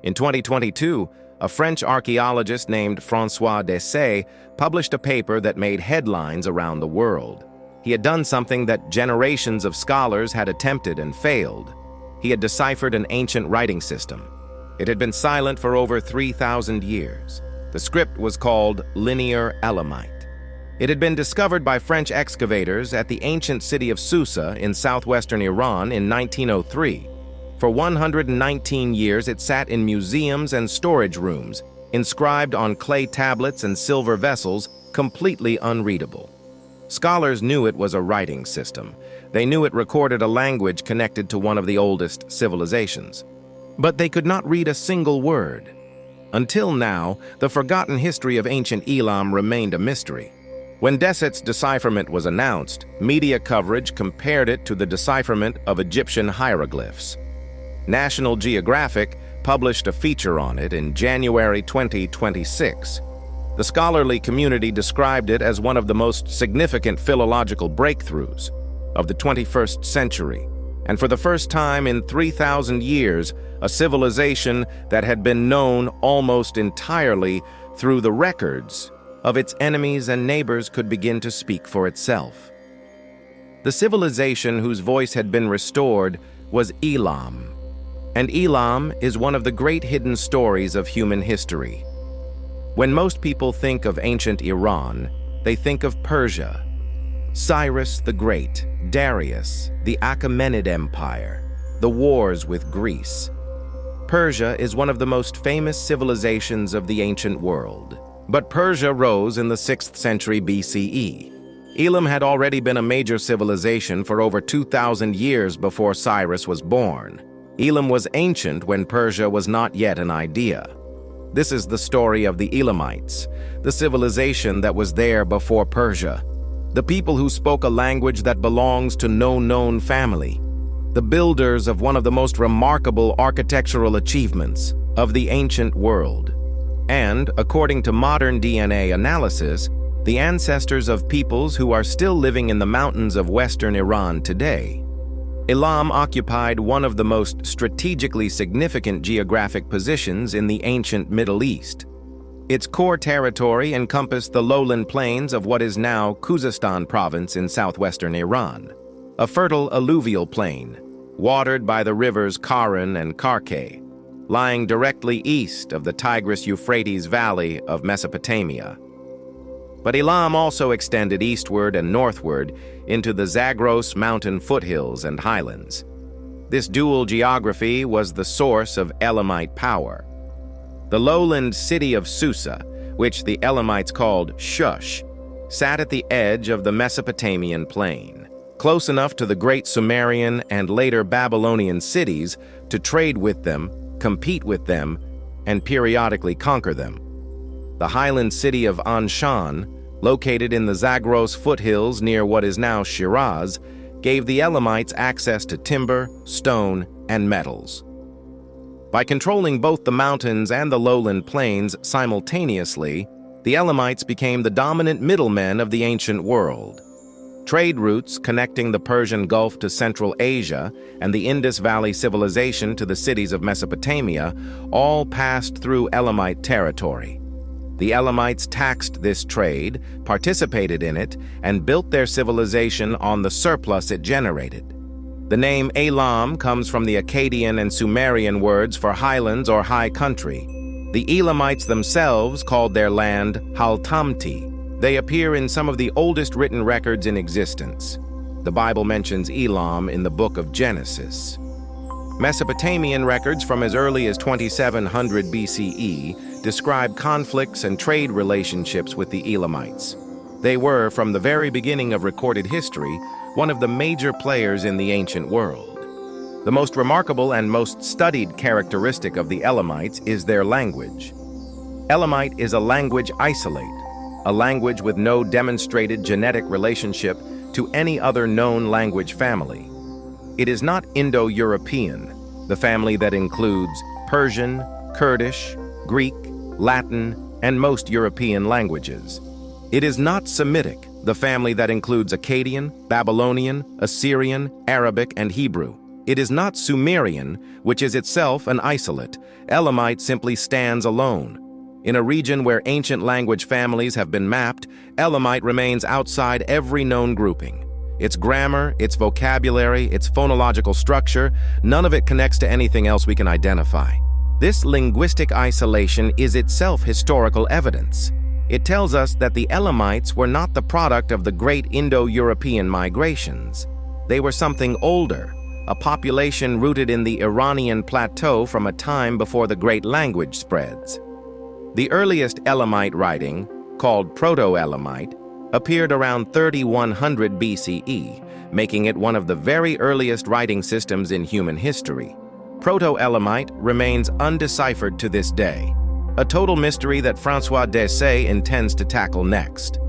In 2022, a French archaeologist named François Dessay published a paper that made headlines around the world. He had done something that generations of scholars had attempted and failed. He had deciphered an ancient writing system. It had been silent for over 3,000 years. The script was called Linear Elamite. It had been discovered by French excavators at the ancient city of Susa in southwestern Iran in 1903. For 119 years, it sat in museums and storage rooms, inscribed on clay tablets and silver vessels, completely unreadable. Scholars knew it was a writing system. They knew it recorded a language connected to one of the oldest civilizations. But they could not read a single word. Until now, the forgotten history of ancient Elam remained a mystery. When Dessay's decipherment was announced, media coverage compared it to the decipherment of Egyptian hieroglyphs. National Geographic published a feature on it in January 2026. The scholarly community described it as one of the most significant philological breakthroughs of the 21st century, and for the first time in 3,000 years, a civilization that had been known almost entirely through the records of its enemies and neighbors could begin to speak for itself. The civilization whose voice had been restored was Elam, and Elam is one of the great hidden stories of human history. When most people think of ancient Iran, they think of Persia, Cyrus the Great, Darius, the Achaemenid Empire, the wars with Greece. Persia is one of the most famous civilizations of the ancient world. But Persia rose in the 6th century BCE. Elam had already been a major civilization for over 2,000 years before Cyrus was born. Elam was ancient when Persia was not yet an idea. This is the story of the Elamites, the civilization that was there before Persia, the people who spoke a language that belongs to no known family, the builders of one of the most remarkable architectural achievements of the ancient world. And, according to modern DNA analysis, the ancestors of peoples who are still living in the mountains of western Iran today. Elam occupied one of the most strategically significant geographic positions in the ancient Middle East. Its core territory encompassed the lowland plains of what is now Khuzestan province in southwestern Iran, a fertile alluvial plain, watered by the rivers Karun and Karkay, lying directly east of the Tigris-Euphrates Valley of Mesopotamia. But Elam also extended eastward and northward into the Zagros mountain foothills and highlands. This dual geography was the source of Elamite power. The lowland city of Susa, which the Elamites called Shush, sat at the edge of the Mesopotamian plain, close enough to the great Sumerian and later Babylonian cities to trade with them, compete with them, and periodically conquer them. The highland city of Anshan, located in the Zagros foothills near what is now Shiraz, gave the Elamites access to timber, stone, and metals. By controlling both the mountains and the lowland plains simultaneously, the Elamites became the dominant middlemen of the ancient world. Trade routes connecting the Persian Gulf to Central Asia and the Indus Valley civilization to the cities of Mesopotamia all passed through Elamite territory. The Elamites taxed this trade, participated in it, and built their civilization on the surplus it generated. The name Elam comes from the Akkadian and Sumerian words for highlands or high country. The Elamites themselves called their land Haltamti. They appear in some of the oldest written records in existence. The Bible mentions Elam in the book of Genesis. Mesopotamian records from as early as 2700 BCE describe conflicts and trade relationships with the Elamites. They were, from the very beginning of recorded history, one of the major players in the ancient world. The most remarkable and most studied characteristic of the Elamites is their language. Elamite is a language isolate, a language with no demonstrated genetic relationship to any other known language family. It is not Indo-European, the family that includes Persian, Kurdish, Greek, Latin, and most European languages. It is not Semitic, the family that includes Akkadian, Babylonian, Assyrian, Arabic, and Hebrew. It is not Sumerian, which is itself an isolate. Elamite simply stands alone. In a region where ancient language families have been mapped, Elamite remains outside every known grouping. Its grammar, its vocabulary, its phonological structure, none of it connects to anything else we can identify. This linguistic isolation is itself historical evidence. It tells us that the Elamites were not the product of the great Indo-European migrations. They were something older, a population rooted in the Iranian plateau from a time before the great language spreads. The earliest Elamite writing, called Proto-Elamite, appeared around 3100 BCE, making it one of the very earliest writing systems in human history. Proto-Elamite remains undeciphered to this day, a total mystery that François Dessay intends to tackle next.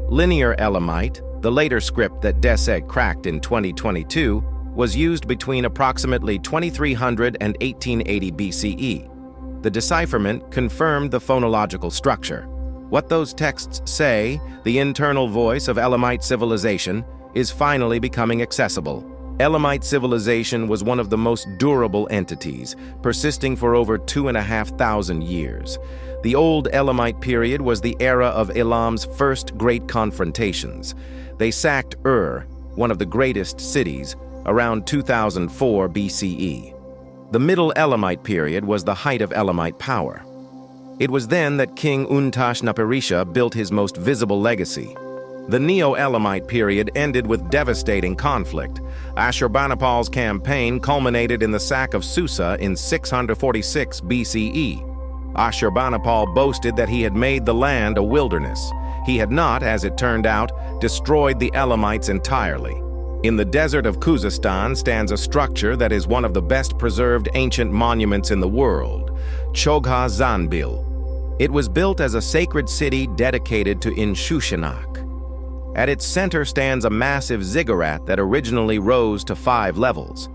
Linear Elamite, the later script that Dessay cracked in 2022, was used between approximately 2300 and 1880 BCE. The decipherment confirmed the phonological structure. What those texts say, the internal voice of Elamite civilization, is finally becoming accessible. Elamite civilization was one of the most durable entities, persisting for over 2,500 years. The Old Elamite period was the era of Elam's first great confrontations. They sacked Ur, one of the greatest cities, around 2004 BCE. The Middle Elamite period was the height of Elamite power. It was then that King Untash-Napirisha built his most visible legacy. The Neo-Elamite period ended with devastating conflict. Ashurbanipal's campaign culminated in the sack of Susa in 646 BCE. Ashurbanipal boasted that he had made the land a wilderness. He had not, as it turned out, destroyed the Elamites entirely. In the desert of Khuzestan stands a structure that is one of the best preserved ancient monuments in the world, Chogha Zanbil. It was built as a sacred city dedicated to Inshushinak. At its center stands a massive ziggurat that originally rose to 5 levels.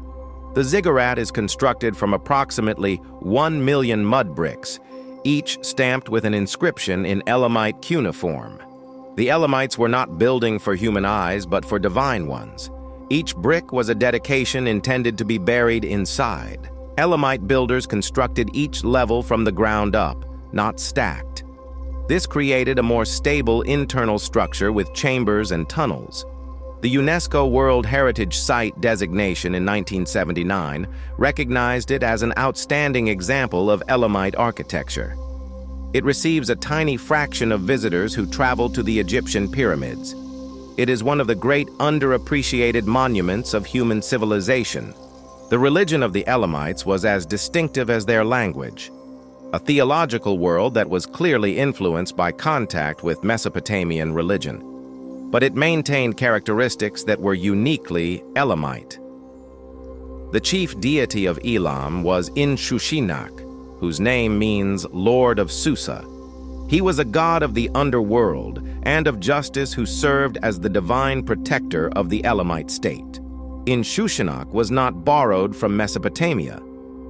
The ziggurat is constructed from approximately 1 million mud bricks, each stamped with an inscription in Elamite cuneiform. The Elamites were not building for human eyes, but for divine ones. Each brick was a dedication intended to be buried inside. Elamite builders constructed each level from the ground up, not stacked. This created a more stable internal structure with chambers and tunnels. The UNESCO World Heritage Site designation in 1979 recognized it as an outstanding example of Elamite architecture. It receives a tiny fraction of visitors who travel to the Egyptian pyramids. It is one of the great underappreciated monuments of human civilization. The religion of the Elamites was as distinctive as their language, a theological world that was clearly influenced by contact with Mesopotamian religion. But it maintained characteristics that were uniquely Elamite. The chief deity of Elam was Inshushinak, whose name means Lord of Susa. He was a god of the underworld and of justice who served as the divine protector of the Elamite state. Inshushinak was not borrowed from Mesopotamia.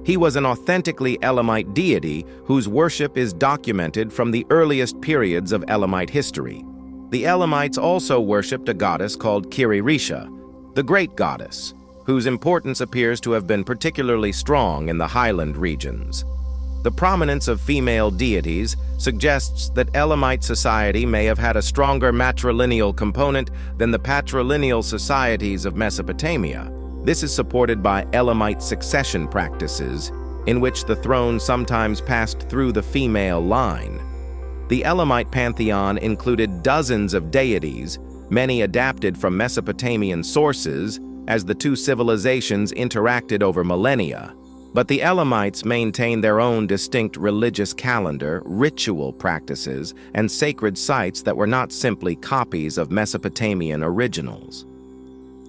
He was an authentically Elamite deity whose worship is documented from the earliest periods of Elamite history. The Elamites also worshipped a goddess called Kiri-Risha, the great goddess, whose importance appears to have been particularly strong in the highland regions. The prominence of female deities suggests that Elamite society may have had a stronger matrilineal component than the patrilineal societies of Mesopotamia. This is supported by Elamite succession practices, in which the throne sometimes passed through the female line. The Elamite pantheon included dozens of deities, many adapted from Mesopotamian sources, as the two civilizations interacted over millennia. But the Elamites maintained their own distinct religious calendar, ritual practices, and sacred sites that were not simply copies of Mesopotamian originals.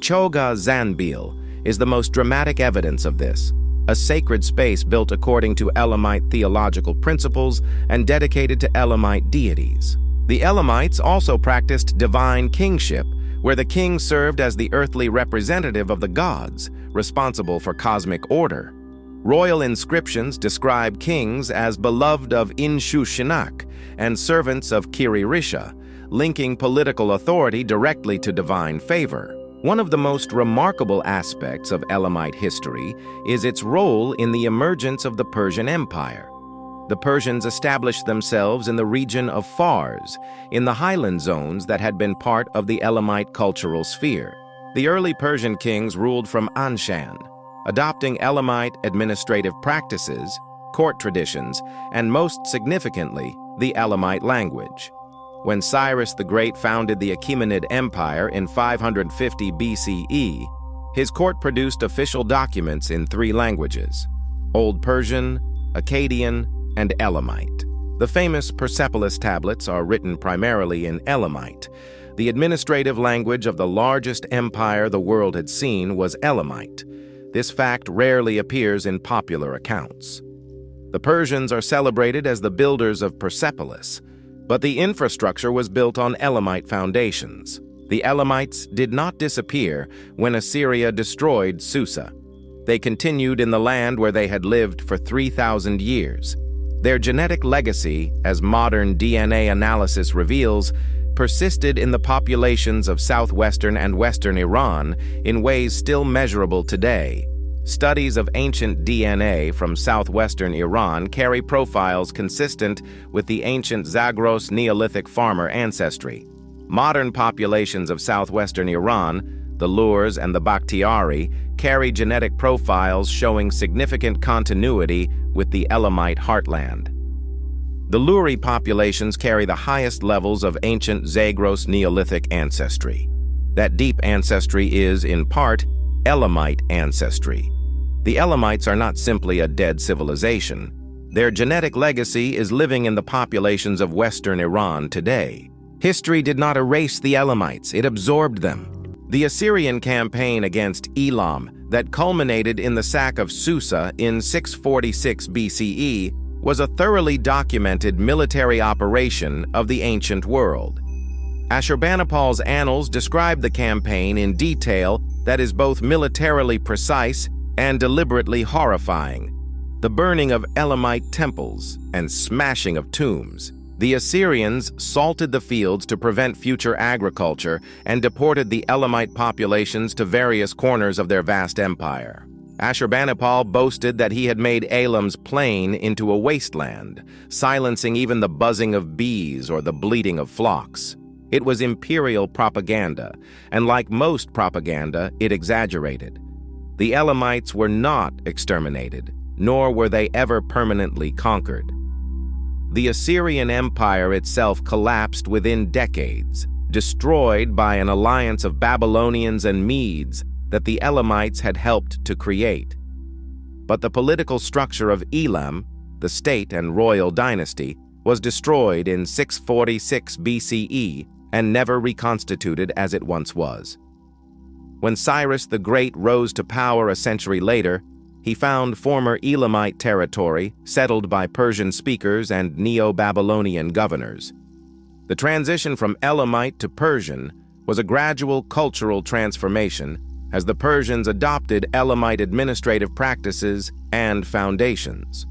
Chogha Zanbil is the most dramatic evidence of this, a sacred space built according to Elamite theological principles and dedicated to Elamite deities. The Elamites also practiced divine kingship, where the king served as the earthly representative of the gods, responsible for cosmic order. Royal inscriptions describe kings as beloved of Inshushinak and servants of Kiri-Risha, linking political authority directly to divine favor. One of the most remarkable aspects of Elamite history is its role in the emergence of the Persian Empire. The Persians established themselves in the region of Fars, in the highland zones that had been part of the Elamite cultural sphere. The early Persian kings ruled from Anshan, adopting Elamite administrative practices, court traditions, and most significantly, the Elamite language. When Cyrus the Great founded the Achaemenid Empire in 550 BCE, his court produced official documents in 3 languages: Old Persian, Akkadian, and Elamite. The famous Persepolis tablets are written primarily in Elamite. The administrative language of the largest empire the world had seen was Elamite. This fact rarely appears in popular accounts. The Persians are celebrated as the builders of Persepolis, but the infrastructure was built on Elamite foundations. The Elamites did not disappear when Assyria destroyed Susa. They continued in the land where they had lived for 3,000 years. Their genetic legacy, as modern DNA analysis reveals, persisted in the populations of southwestern and western Iran in ways still measurable today. Studies of ancient DNA from southwestern Iran carry profiles consistent with the ancient Zagros Neolithic farmer ancestry. Modern populations of southwestern Iran, the Lurs and the Bakhtiari, carry genetic profiles showing significant continuity with the Elamite heartland. The Luri populations carry the highest levels of ancient Zagros Neolithic ancestry. That deep ancestry is, in part, Elamite ancestry. The Elamites are not simply a dead civilization. Their genetic legacy is living in the populations of western Iran today. History did not erase the Elamites, it absorbed them. The Assyrian campaign against Elam that culminated in the sack of Susa in 646 BCE was a thoroughly documented military operation of the ancient world. Ashurbanipal's annals describe the campaign in detail that is both militarily precise and deliberately horrifying. The burning of Elamite temples and smashing of tombs. The Assyrians salted the fields to prevent future agriculture and deported the Elamite populations to various corners of their vast empire. Ashurbanipal boasted that he had made Elam's plain into a wasteland, silencing even the buzzing of bees or the bleating of flocks. It was imperial propaganda, and like most propaganda, it exaggerated. The Elamites were not exterminated, nor were they ever permanently conquered. The Assyrian Empire itself collapsed within decades, destroyed by an alliance of Babylonians and Medes that the Elamites had helped to create. But the political structure of Elam, the state and royal dynasty, was destroyed in 646 BCE and never reconstituted as it once was. When Cyrus the Great rose to power a century later, he found former Elamite territory settled by Persian speakers and Neo-Babylonian governors. The transition from Elamite to Persian was a gradual cultural transformation as the Persians adopted Elamite administrative practices and foundations.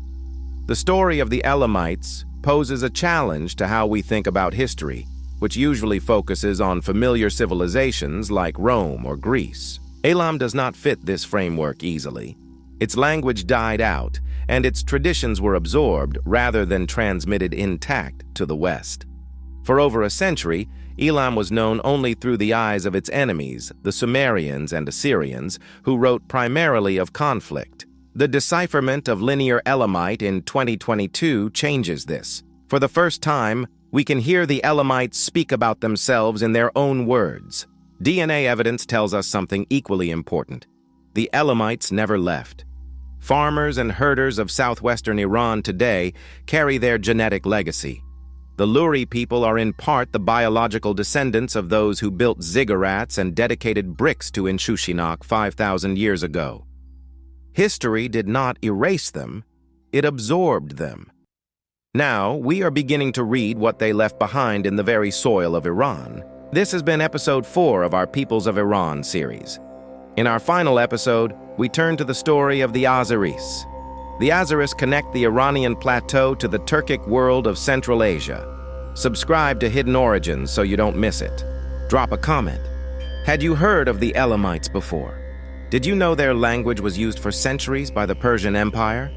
The story of the Elamites poses a challenge to how we think about history, which usually focuses on familiar civilizations like Rome or Greece. Elam does not fit this framework easily. Its language died out, and its traditions were absorbed rather than transmitted intact to the West. For over a century, Elam was known only through the eyes of its enemies, the Sumerians and Assyrians, who wrote primarily of conflict. The decipherment of Linear Elamite in 2022 changes this. For the first time, we can hear the Elamites speak about themselves in their own words. DNA evidence tells us something equally important. The Elamites never left. Farmers and herders of southwestern Iran today carry their genetic legacy. The Luri people are in part the biological descendants of those who built ziggurats and dedicated bricks to Inshushinak 5,000 years ago. History did not erase them, it absorbed them. Now, we are beginning to read what they left behind in the very soil of Iran. This has been episode 4 of our Peoples of Iran series. In our final episode, we turn to the story of the Azeris. The Azeris connect the Iranian plateau to the Turkic world of Central Asia. Subscribe to Hidden Origins so you don't miss it. Drop a comment. Had you heard of the Elamites before? Did you know their language was used for centuries by the Persian Empire?